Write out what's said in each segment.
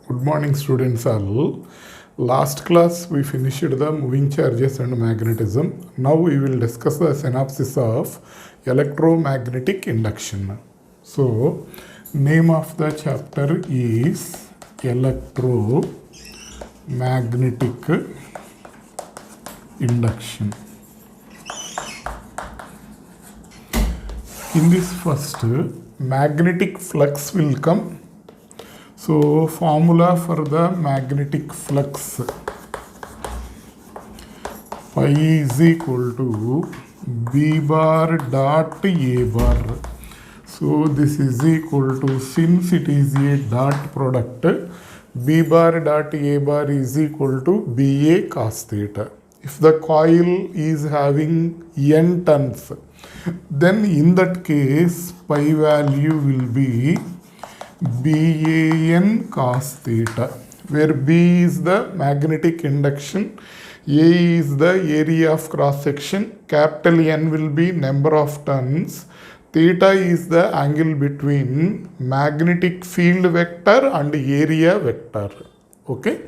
Good morning, students all. Last class we finished the moving charges and magnetism. Now we will discuss the synopsis of electromagnetic induction. So, name of the chapter is electromagnetic induction. In this first, magnetic flux will come. So, formula for the magnetic flux phi is equal to B bar dot A bar. So, this is equal to, since it is a dot product, B bar dot A bar is equal to BA cos theta. If the coil is having N turns, then in that case pi value will be BAN cos theta, where B is the magnetic induction, A is the area of cross section, capital N will be number of turns, theta is the angle between magnetic field vector and area vector. Okay.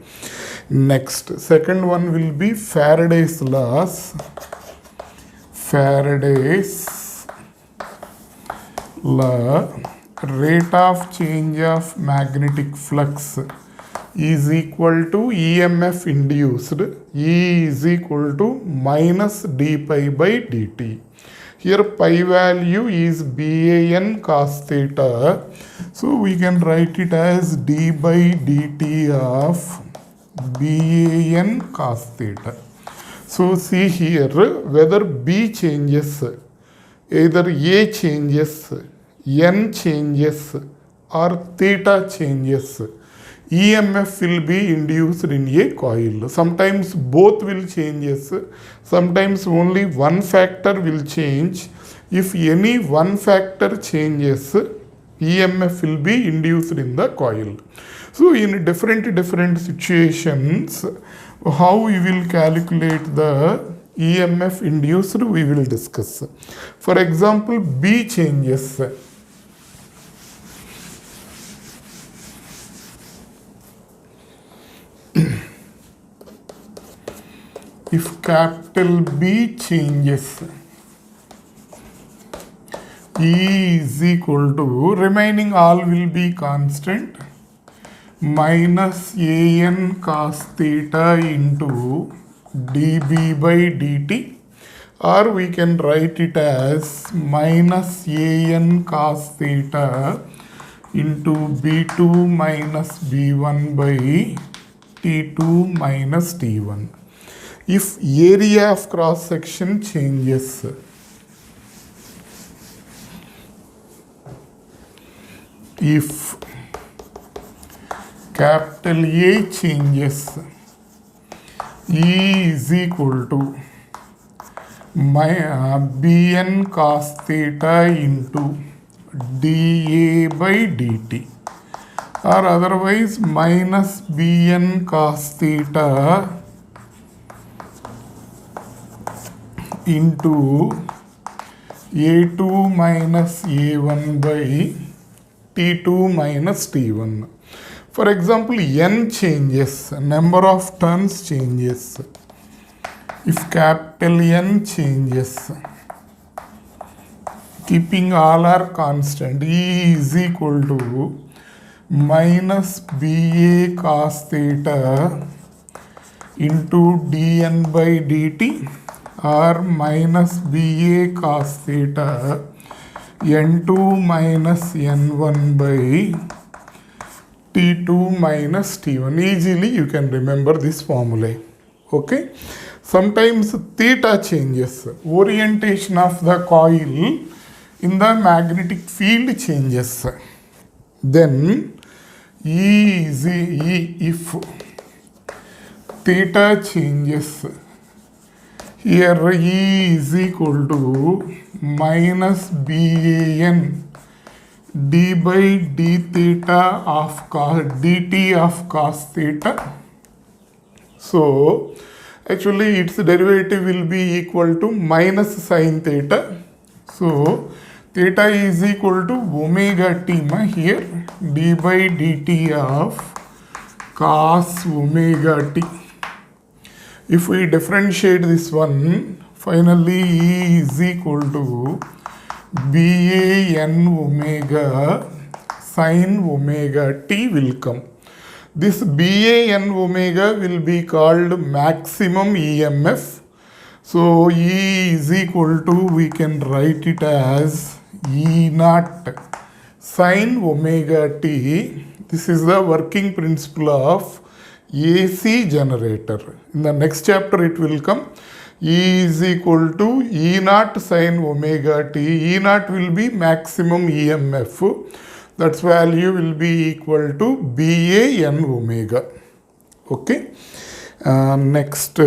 Next, second one will be Faraday's laws. Faraday's law, rate of change of magnetic flux is equal to EMF induced. E is equal to minus d pi by dt. Here pi value is BAN cos theta. So we can write it as d by dt of BAN cos theta. So see here, whether B changes, either A changes, N changes or theta changes, EMF will be induced in a coil. Sometimes both will changes, sometimes only one factor will change. If any one factor changes, EMF will be induced in the coil. So in different situations, how we will calculate the EMF induced we will discuss. For example, B changes. If capital B changes, E is equal to, remaining all will be constant, minus AN cos theta into dB by dt, or we can write it as minus AN cos theta into B2 minus B1 by T2 minus T1. If area of cross section changes, if capital A changes, E is equal to BN cos theta into dA by dt, or otherwise minus BN cos theta into A2 minus A1 by T2 minus T1. For example, N changes, number of turns changes. If capital N changes, keeping all are constant, E is equal to minus BA cos theta into dN by dt, or minus BA cos theta N2 minus N1 by T2 minus T1. Easily you can remember this formula. Okay. Sometimes theta changes. Orientation of the coil in the magnetic field changes. Then if theta changes, here E is equal to minus BAN d by d theta of cos dt of cos theta. So actually its derivative will be equal to minus sin theta. So theta is equal to omega t here, d by dt of cos omega t. If we differentiate this one, finally E is equal to BAN omega sin omega t will come. This BAN omega will be called maximum EMF. So E is equal to, we can write it as E naught sin omega t. This is the working principle of AC generator. In the next chapter it will come. E is equal to E naught sin omega t. E naught will be maximum EMF. That value will be equal to BAN omega. Okay. Next,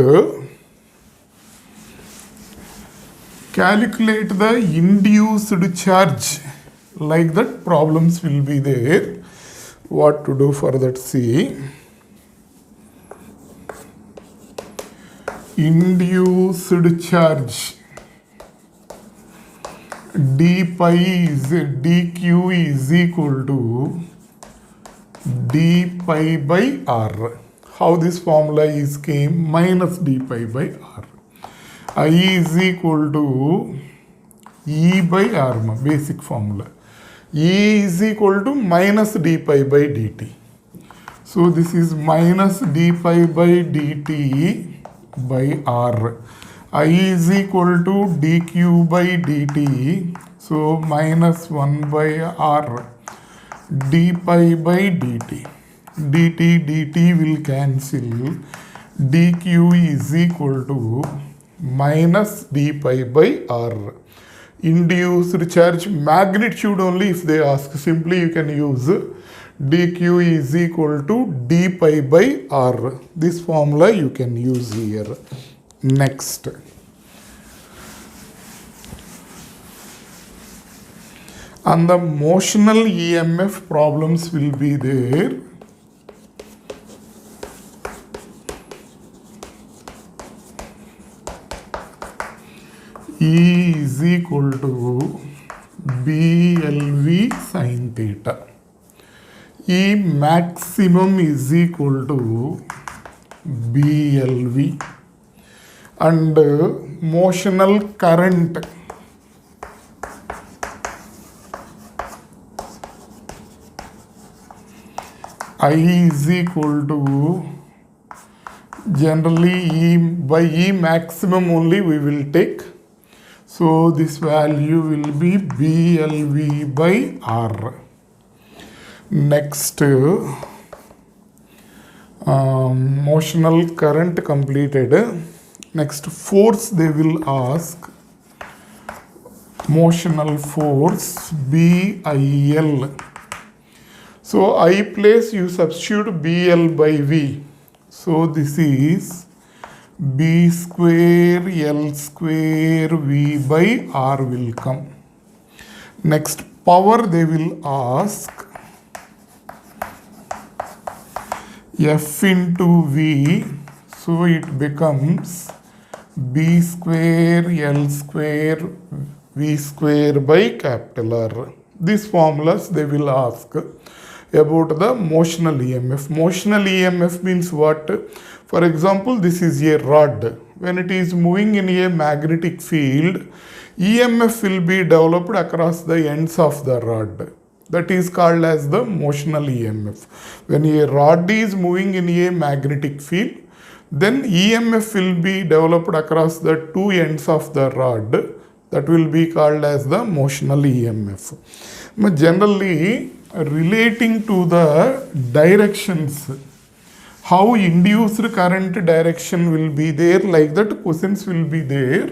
calculate the induced charge. Like that, problems will be there. What to do for that? See. Induced charge d pi is dq is equal to d pi by r. How this formula is came? Minus d pi by r. I is equal to E by r, basic formula. E is equal to minus d pi by dt. So this is minus d pi by dt by r. I is equal to dq by dt. So minus 1 by r d pi by dt. Dt will cancel. dq is equal to minus d pi by r. Induced charge magnitude only if they ask. Simply you can use dq is equal to d pi by r. This formula you can use here. Next. And the motional EMF problems will be there. E is equal to BLV sin theta. E maximum is equal to BLV. And motional current I is equal to, generally E by E maximum only we will take. So this value will be BLV by R. Next, motional current completed. Next, force they will ask. Motional force BIL. So I place, you substitute BL by V. So this is B square L square V by R will come. Next, power they will ask. F into V. So it becomes B square L square V square by capital R. These formulas they will ask about the motional EMF. Motional EMF means what? For example, this is a rod. When it is moving in a magnetic field, EMF will be developed across the ends of the rod. That is called as the motional EMF. When a rod is moving in a magnetic field, then EMF will be developed across the two ends of the rod. That will be called as the motional EMF. But generally, relating to the directions, how induced current direction will be there, like that questions will be there.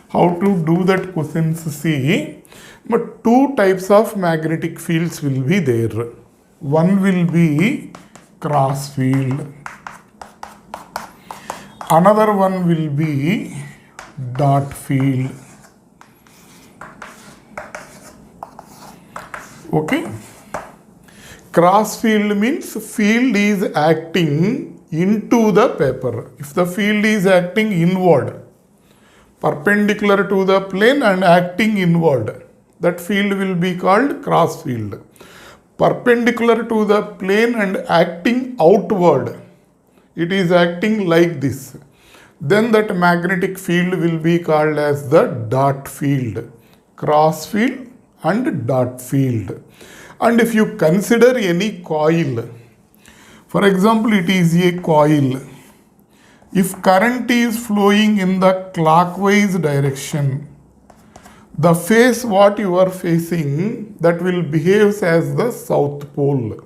How to do that questions, see. But two types of magnetic fields will be there. One will be cross field. Another one will be dot field. Okay. Cross field means field is acting into the paper. If the field is acting inward, perpendicular to the plane and acting inward, that field will be called cross field. perpendicular to the plane and acting outward. It is acting like this. Then that magnetic field will be called as the dot field, cross field and dot field. And if you consider any coil, for example, it is a coil. If current is flowing in the clockwise direction, the face what you are facing, that will behave as the south pole.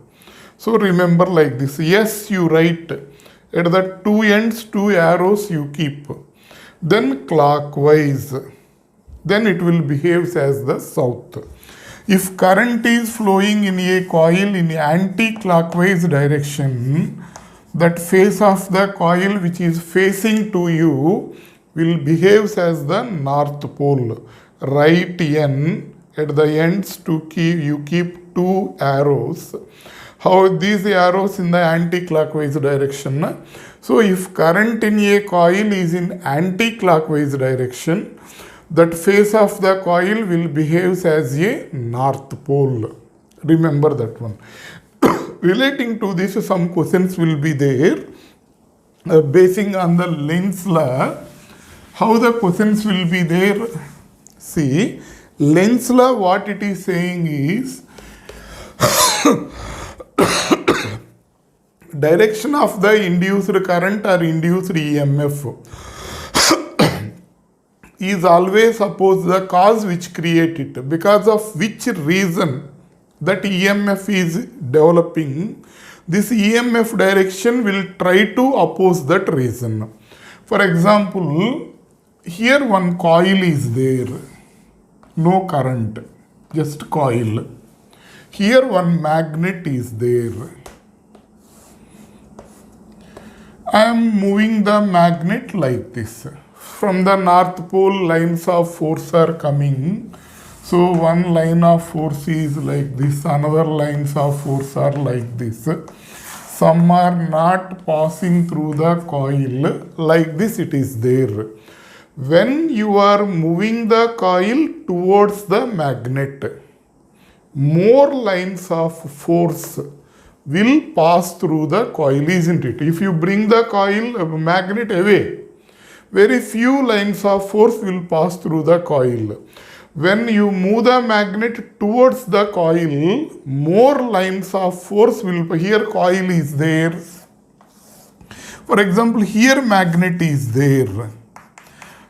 So remember like this. Yes, you write at the two ends, two arrows you keep. Then clockwise. Then it will behave as the south. If current is flowing in a coil in anti-clockwise direction, that face of the coil which is facing to you will behave as the north pole. Right N, at the ends you keep two arrows. How these arrows in the anti-clockwise direction? So if current in a coil is in anti-clockwise direction, that face of the coil will behave as a north pole. Remember that one. Relating to this, some questions will be there. Basing on the Lenz law, how the questions will be there? See, Lenz law, what it is saying is, direction of the induced current or induced EMF is always oppose the cause which create it. Because of which reason that EMF is developing, this EMF direction will try to oppose that reason. For example, here one coil is there, no current, just coil. Here one magnet is there. I am moving the magnet like this. From the north pole, lines of force are coming. So one line of force is like this, another lines of force are like this. Some are not passing through the coil, like this it is there. When you are moving the coil towards the magnet, more lines of force will pass through the coil, isn't it? If you bring the coil, magnet away, very few lines of force will pass through the coil. When you move the magnet towards the coil, more lines of force will, here coil is there. For example, here magnet is there.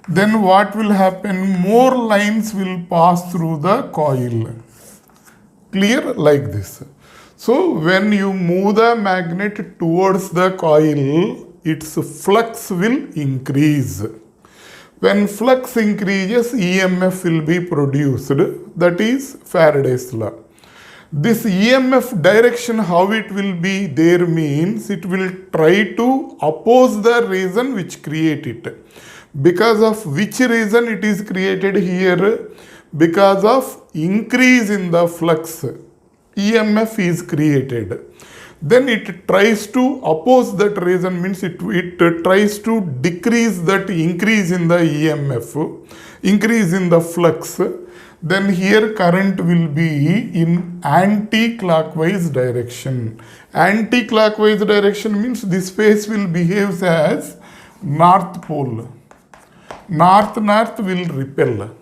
Then what will happen? More lines will pass through the coil. Clear? Like this. So when you move the magnet towards the coil, its flux will increase. When flux increases, EMF will be produced. That is Faraday's law. This EMF direction, how it will be there means, it will try to oppose the reason which create it. Because of which reason it is created here? Because of increase in the flux, EMF is created. Then it tries to oppose that reason, means it tries to decrease that increase in the EMF, increase in the flux. Then here current will be in anti-clockwise direction. Anti-clockwise direction means this phase will behave as north pole. North will repel.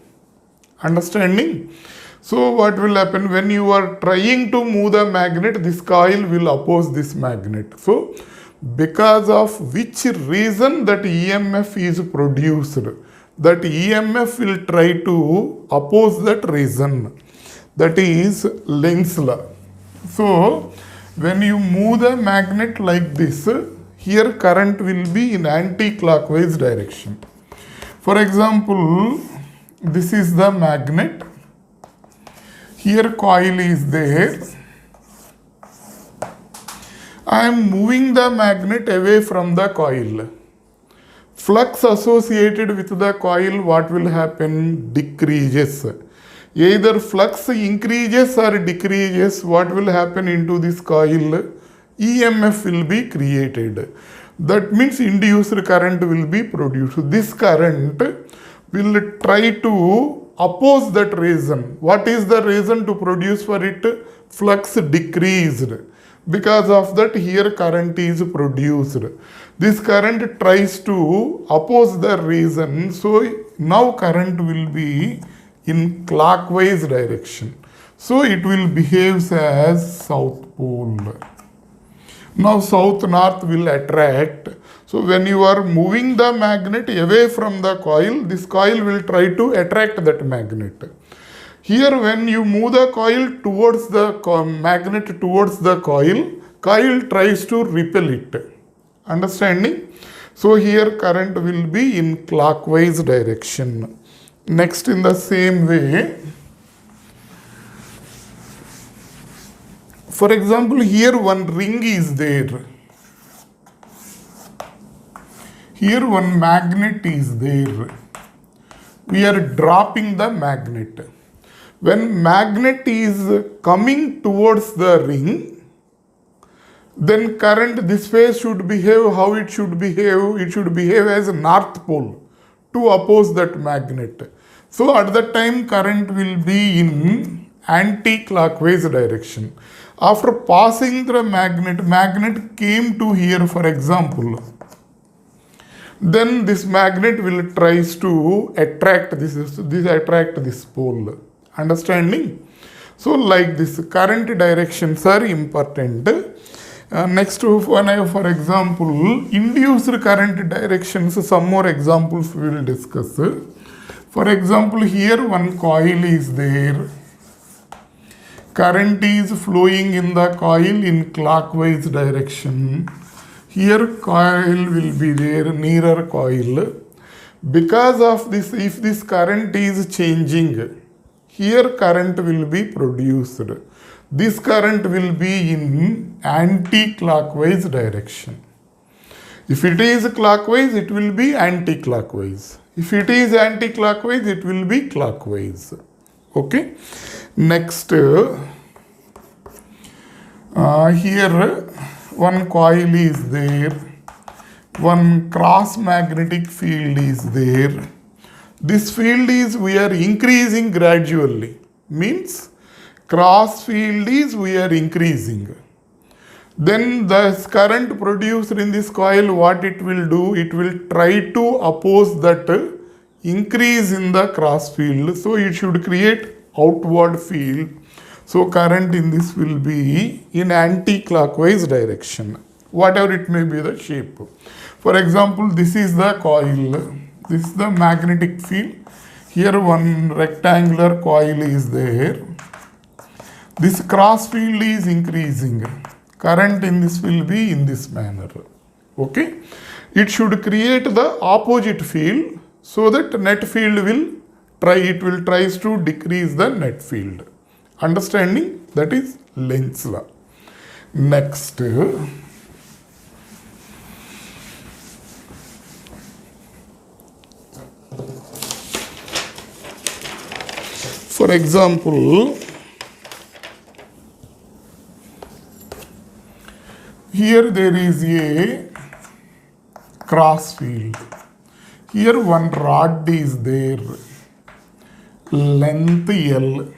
Understanding? So what will happen when you are trying to move the magnet, this coil will oppose this magnet. So because of which reason that EMF is produced, that EMF will try to oppose that reason. That is Lenz law. So when you move the magnet like this, here current will be in anti-clockwise direction. For example, this is the magnet. Here coil is there. I am moving the magnet away from the coil. Flux associated with the coil, what will happen? Decreases. Either flux increases or decreases, what will happen into this coil? EMF will be created. That means induced current will be produced. This current will try to oppose that reason. What is the reason to produce for it? Flux decreased. Because of that, here current is produced. This current tries to oppose the reason. So now current will be in clockwise direction. So it will behave as south pole. Now south north will attract. So when you are moving the magnet away from the coil, this coil will try to attract that magnet. Here when you move the coil towards the magnet towards the coil tries to repel it. Understanding? So here current will be in clockwise direction. Next, in the same way, for example, here one ring is there. Here one magnet is there. We are dropping the magnet. When magnet is coming towards the ring, then current this way should behave. How it should behave? It should behave as north pole to oppose that magnet. So at that time current will be in anti-clockwise direction. After passing the magnet came to here, for example. Then this magnet will tries to attract this pole. Understanding? So like this, current directions are important. Next one, for example, induced current directions. Some more examples we will discuss. For example, here one coil is there. Current is flowing in the coil in clockwise direction. Here coil will be there, nearer coil. Because of this, if this current is changing, here current will be produced. This current will be in anti-clockwise direction. If it is clockwise, it will be anti-clockwise. If it is anti-clockwise, it will be clockwise. Okay. Next, here one coil is there. One cross magnetic field is there. This field is we are increasing gradually. Means cross field is we are increasing. Then the current produced in this coil, what it will do? It will try to oppose that increase in the cross field. So it should create outward field. So current in this will be in anti-clockwise direction. Whatever it may be the shape. For example, this is the coil. This is the magnetic field. Here one rectangular coil is there. This cross field is increasing. Current in this will be in this manner. Okay. It should create the opposite field so that net field will tries to decrease the net field. Understanding? That is Lenz's law. Next. For example, here there is a cross field. Here one rod is there, length L.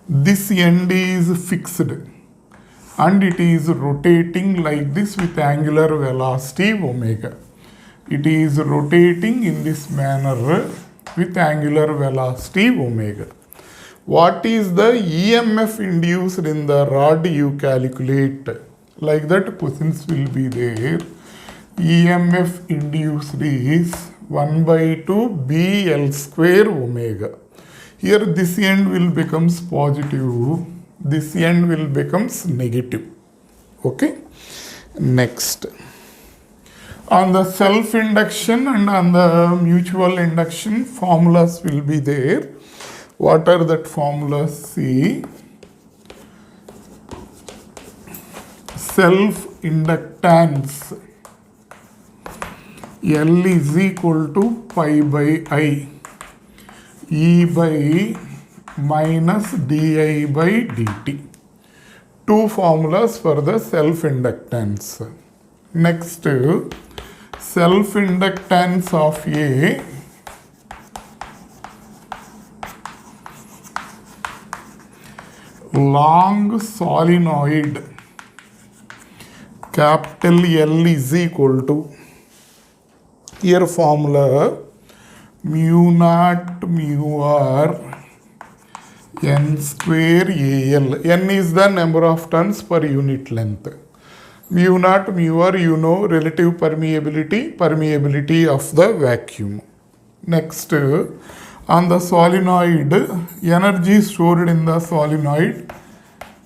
This end is fixed and it is rotating like this with angular velocity omega. It is rotating in this manner with angular velocity omega. What is the EMF induced in the rod? You calculate. Like that questions will be there. EMF induced is 1 by 2 BL square omega. Here this end will becomes positive. This end will becomes negative. Okay. Next. On the self-induction and on the mutual induction, formulas will be there. What are that formulas? See. Self-inductance. L is equal to pi by I. E by minus di by dt. Two formulas for the self-inductance. Next, self-inductance of A long solenoid capital L is equal to, here formula, mu naught mu r n square al. N is the number of turns per unit length. Mu naught mu r, you know, relative permeability of the vacuum. Next, on the solenoid, energy stored in the solenoid,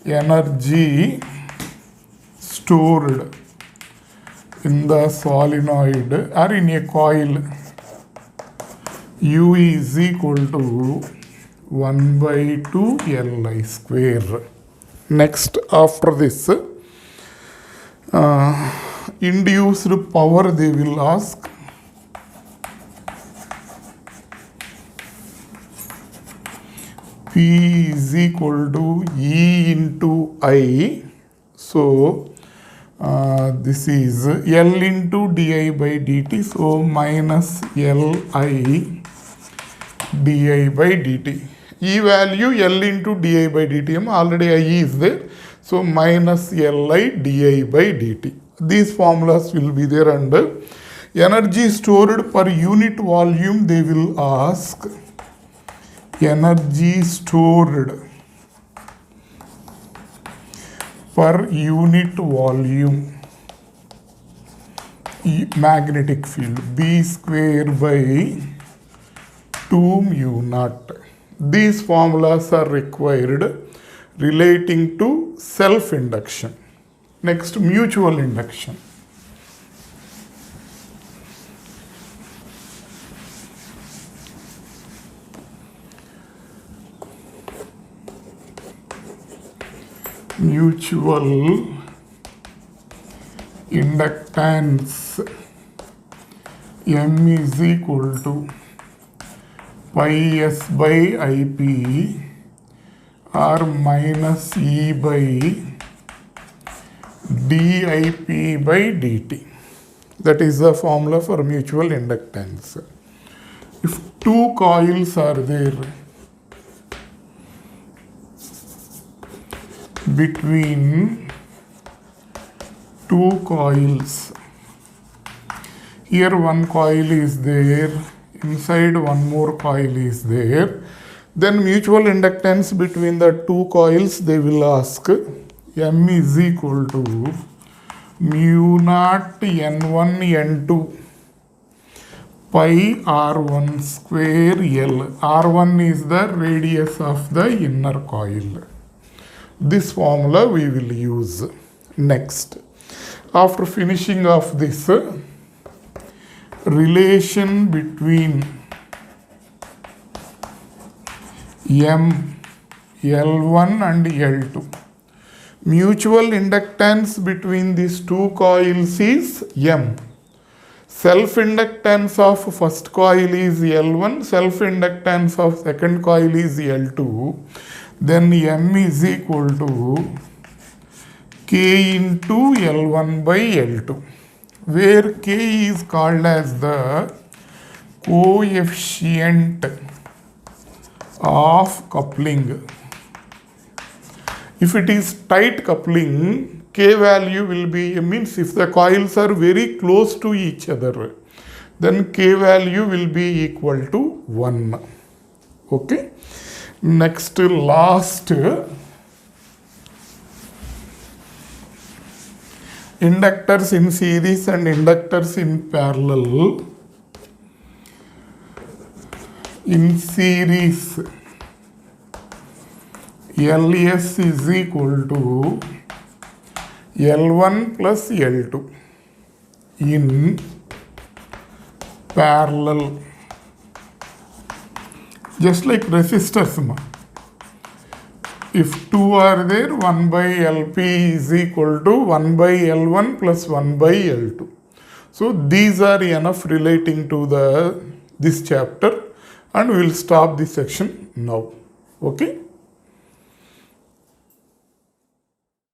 energy stored in the solenoid or in a coil, U is equal to 1 by 2 Li square. Next, after this, induced power they will ask. P is equal to E into I. So, this is L into di by dt. So, minus Li di by dt. E value L into di by dt. Already I is there. So, minus Li di by dt. These formulas will be there, and energy stored per unit volume they will ask. Energy stored per unit volume, magnetic field, B square by 2 mu naught. These formulas are required relating to self-induction. Next, mutual induction. Mutual inductance M is equal to pi s by ip or minus E by dip by dt. That is the formula for mutual inductance. If two coils are there between two coils, here one coil is there, inside one more coil is there, then mutual inductance between the two coils they will ask. M is equal to mu naught n1 n2 pi r1 square L. R1 is the radius of the inner coil. This formula we will use. Next, after finishing of this, relation between M, L1 and L2. Mutual inductance between these two coils is M. Self-inductance of first coil is L1, self-inductance of second coil is L2. Then M is equal to K into L1 by L2, where K is called as the coefficient of coupling. If it is tight coupling, K value will be, means if the coils are very close to each other, then K value will be equal to 1. Okay. Next, last, inductors in series and inductors in parallel. In series, Ls is equal to L1 plus L2. In parallel, just like resistors, if two are there, 1 by Lp is equal to 1 by L1 plus 1 by L2. So these are enough relating to this chapter, and we will stop this section now. Okay.